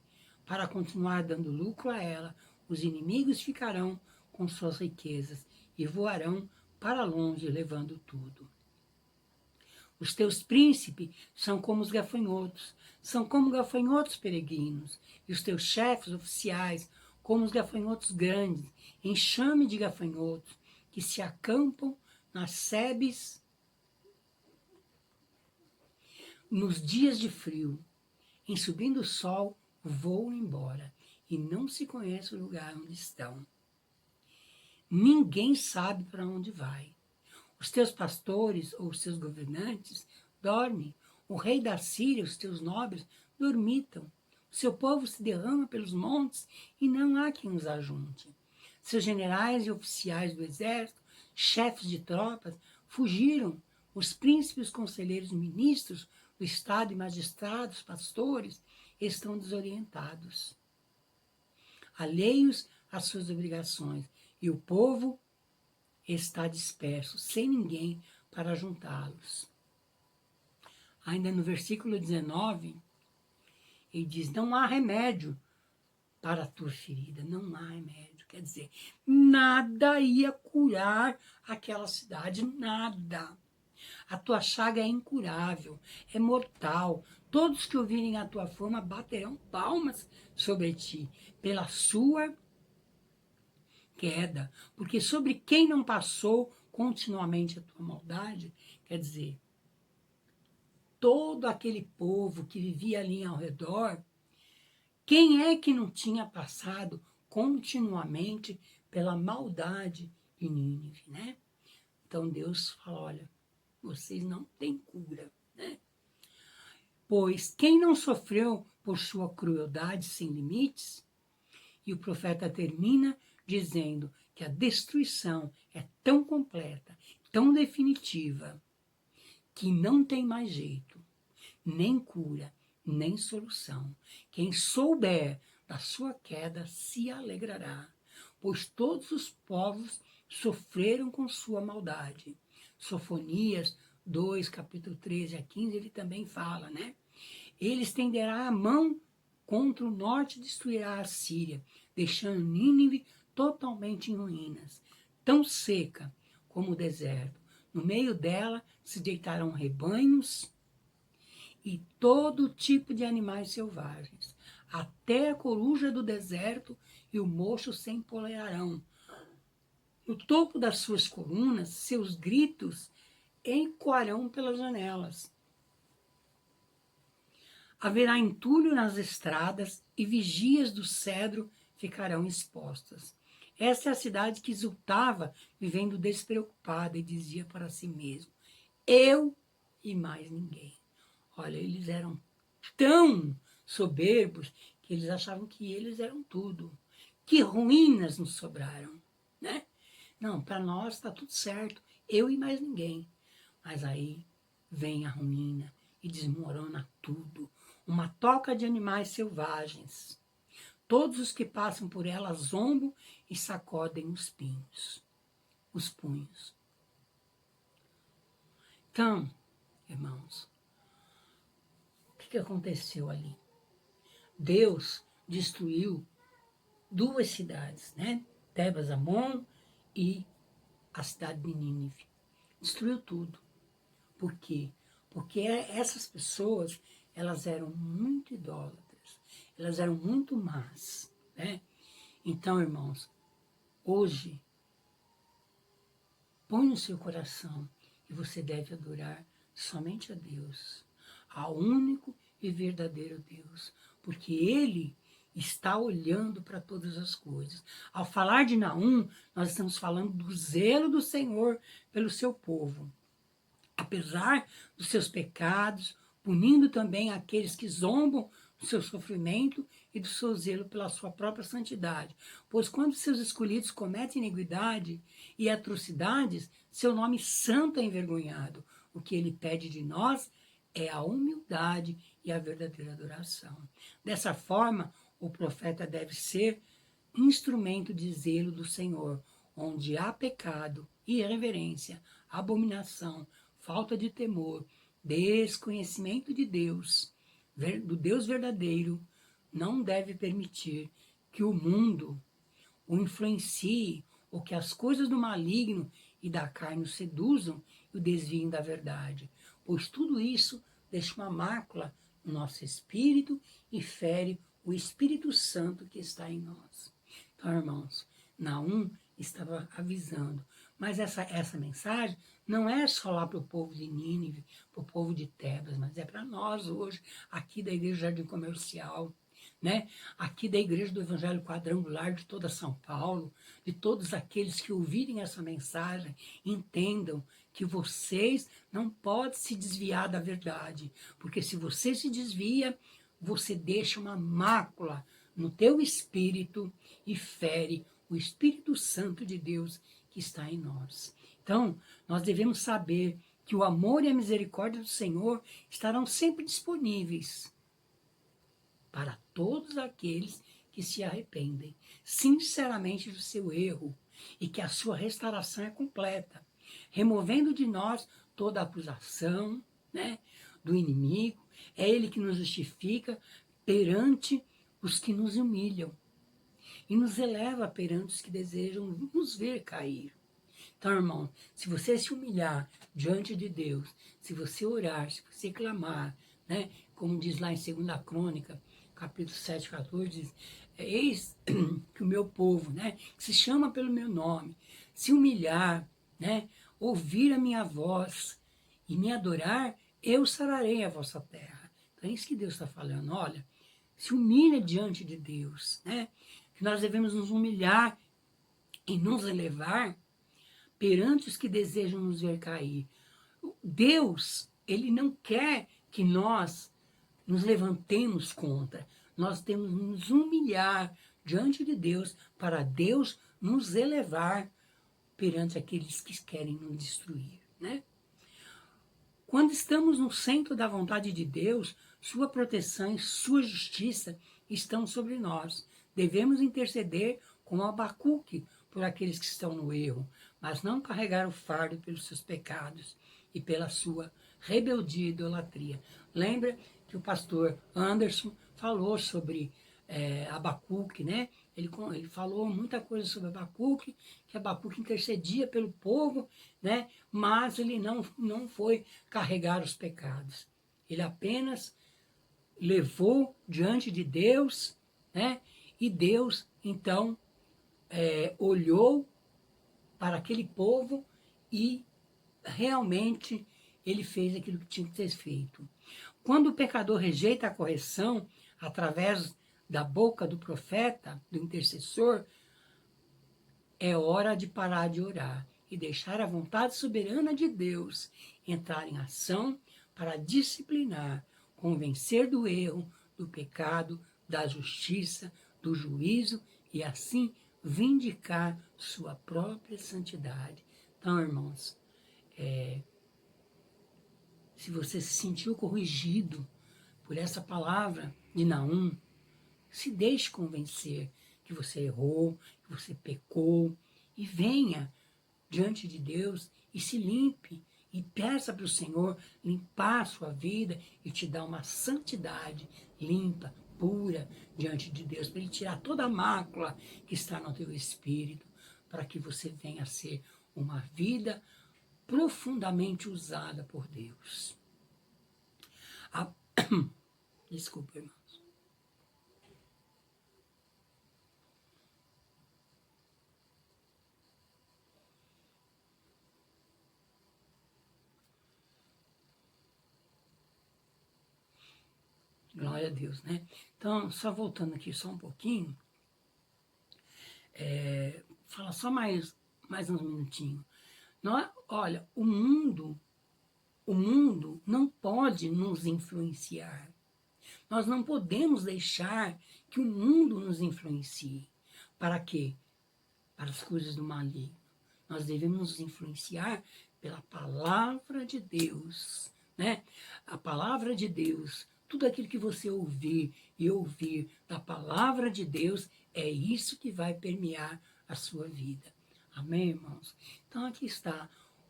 para continuar dando lucro a ela, os inimigos ficarão com suas riquezas e voarão para longe, levando tudo. Os teus príncipes são como os gafanhotos, são como gafanhotos peregrinos, e os teus chefes oficiais como os gafanhotos grandes, enxame de gafanhotos, que se acampam nas sebes nos dias de frio. Em subindo o sol, voam embora, e não se conhece o lugar onde estão. Ninguém sabe para onde vai. Os teus pastores ou os teus governantes dormem. O rei da Síria, os teus nobres, dormitam. O seu povo se derrama pelos montes e não há quem os ajunte. Seus generais e oficiais do exército, chefes de tropas, fugiram. Os príncipes, conselheiros e ministros do Estado e magistrados, pastores, estão desorientados, alheios às suas obrigações, e o povo está disperso, sem ninguém para juntá-los. Ainda no versículo 19, ele diz, não há remédio para a tua ferida, não há remédio. Quer dizer, nada ia curar aquela cidade, nada. A tua chaga é incurável, é mortal. Todos que ouvirem a tua fama baterão palmas sobre ti, pela sua queda, porque sobre quem não passou continuamente a tua maldade, quer dizer, todo aquele povo que vivia ali ao redor, quem é que não tinha passado continuamente pela maldade de Nínive, né? Então Deus fala, olha, vocês não têm cura, né? Pois quem não sofreu por sua crueldade sem limites? E o profeta termina dizendo que a destruição é tão completa, tão definitiva, que não tem mais jeito, nem cura, nem solução. Quem souber da sua queda se alegrará, pois todos os povos sofreram com sua maldade. Sofonias 2, capítulo 13 a 15, ele também fala, né? Ele estenderá a mão contra o norte e destruirá a Síria, deixando Nínive totalmente em ruínas, tão seca como o deserto. No meio dela se deitarão rebanhos e todo tipo de animais selvagens. Até a coruja do deserto e o mocho se empoleirarão. No topo das suas colunas, seus gritos ecoarão pelas janelas. Haverá entulho nas estradas e vigias do cedro ficarão expostas. Essa é a cidade que exultava, vivendo despreocupada, e dizia para si mesmo, eu e mais ninguém. Olha, eles eram tão soberbos que eles achavam que eles eram tudo. Que ruínas nos sobraram, né? Não, para nós está tudo certo, eu e mais ninguém. Mas aí vem a ruína e desmorona tudo. Uma toca de animais selvagens. Todos os que passam por ela zombam e sacodem os punhos. Então, irmãos, o que aconteceu ali? Deus destruiu duas cidades, né? Tebas, Amon e a cidade de Nínive. Destruiu tudo. Por quê? Porque essas pessoas, elas eram muito idólatras, elas eram muito más, né? Então, irmãos, hoje, põe no seu coração que você deve adorar somente a Deus, ao único e verdadeiro Deus, porque Ele está olhando para todas as coisas. Ao falar de Naum, nós estamos falando do zelo do Senhor pelo seu povo. Apesar dos seus pecados, punindo também aqueles que zombam do seu sofrimento e do seu zelo pela sua própria santidade. Pois quando seus escolhidos cometem iniquidade e atrocidades, seu nome santo é envergonhado. O que ele pede de nós é a humildade e a verdadeira adoração. Dessa forma, o profeta deve ser instrumento de zelo do Senhor, onde há pecado, irreverência, abominação, falta de temor, desconhecimento de Deus, do Deus verdadeiro não deve permitir que o mundo o influencie ou que as coisas do maligno e da carne o seduzam e o desviem da verdade, pois tudo isso deixa uma mácula no nosso espírito e fere o Espírito Santo que está em nós. Então, irmãos, Naum estava avisando, mas essa mensagem não é só lá para o povo de Nínive, para o povo de Tebas, mas é para nós hoje, aqui da Igreja Jardim Comercial, né? Aqui da Igreja do Evangelho Quadrangular de toda São Paulo, de todos aqueles que ouvirem essa mensagem, entendam que vocês não podem se desviar da verdade, porque se você se desvia, você deixa uma mácula no teu espírito e fere o Espírito Santo de Deus que está em nós. Então, nós devemos saber que o amor e a misericórdia do Senhor estarão sempre disponíveis para todos aqueles que se arrependem sinceramente do seu erro e que a sua restauração é completa, removendo de nós toda a acusação, né, do inimigo. É ele que nos justifica perante os que nos humilham e nos eleva perante os que desejam nos ver cair. Então, irmão, se você se humilhar diante de Deus, se você orar, se você clamar, né, como diz lá em 2ª Crônica, capítulo 7, 14, diz, eis que o meu povo, né, que se chama pelo meu nome, se humilhar, né, ouvir a minha voz e me adorar, eu sararei a vossa terra. Então é isso que Deus está falando, olha, se humilha diante de Deus, né, que nós devemos nos humilhar e nos elevar perante os que desejam nos ver cair. Deus, ele não quer que nós nos levantemos contra. Nós temos que nos humilhar diante de Deus para Deus nos elevar perante aqueles que querem nos destruir, né? Quando estamos no centro da vontade de Deus, sua proteção e sua justiça estão sobre nós. Devemos interceder como Abacuque por aqueles que estão no erro, mas não carregar o fardo pelos seus pecados e pela sua rebeldia e idolatria. Lembra que o pastor Anderson falou sobre Abacuque, né? Ele falou muita coisa sobre Abacuque, que Abacuque intercedia pelo povo, né? Mas ele não foi carregar os pecados. Ele apenas levou diante de Deus, né? E Deus, então, olhou para aquele povo e realmente ele fez aquilo que tinha que ser feito. Quando o pecador rejeita a correção através da boca do profeta, do intercessor, é hora de parar de orar e deixar a vontade soberana de Deus entrar em ação para disciplinar, convencer do erro, do pecado, da justiça, do juízo e assim vindicar sua própria santidade. Então, irmãos, se você se sentiu corrigido por essa palavra de Naum, se deixe convencer que você errou, que você pecou, e venha diante de Deus e se limpe e peça para o Senhor limpar a sua vida e te dar uma santidade limpa, pura diante de Deus, para Ele tirar toda a mácula que está no teu espírito, para que você venha a ser uma vida profundamente usada por Deus. Desculpa, irmãos. Glória a Deus, né? Então, só voltando aqui só um pouquinho, fala só mais uns minutinhos. Olha, o mundo não pode nos influenciar. Nós não podemos deixar que o mundo nos influencie. Para quê? Para as coisas do maligno. Nós devemos nos influenciar pela palavra de Deus, né? A palavra de Deus, tudo aquilo que você ouvir da palavra de Deus, é isso que vai permear a sua vida. Amém, irmãos? Então aqui está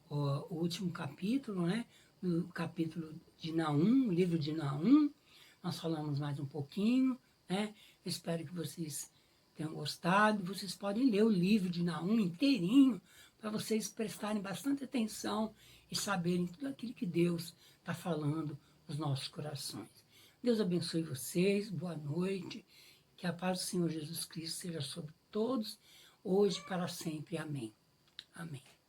o último capítulo, né? O capítulo de Naum, o livro de Naum, nós falamos mais um pouquinho, né? Espero que vocês tenham gostado. Vocês podem ler o livro de Naum inteirinho, para vocês prestarem bastante atenção e saberem tudo aquilo que Deus está falando nos nossos corações. Deus abençoe vocês, boa noite, que a paz do Senhor Jesus Cristo seja sobre todos, hoje e para sempre. Amém. Amém.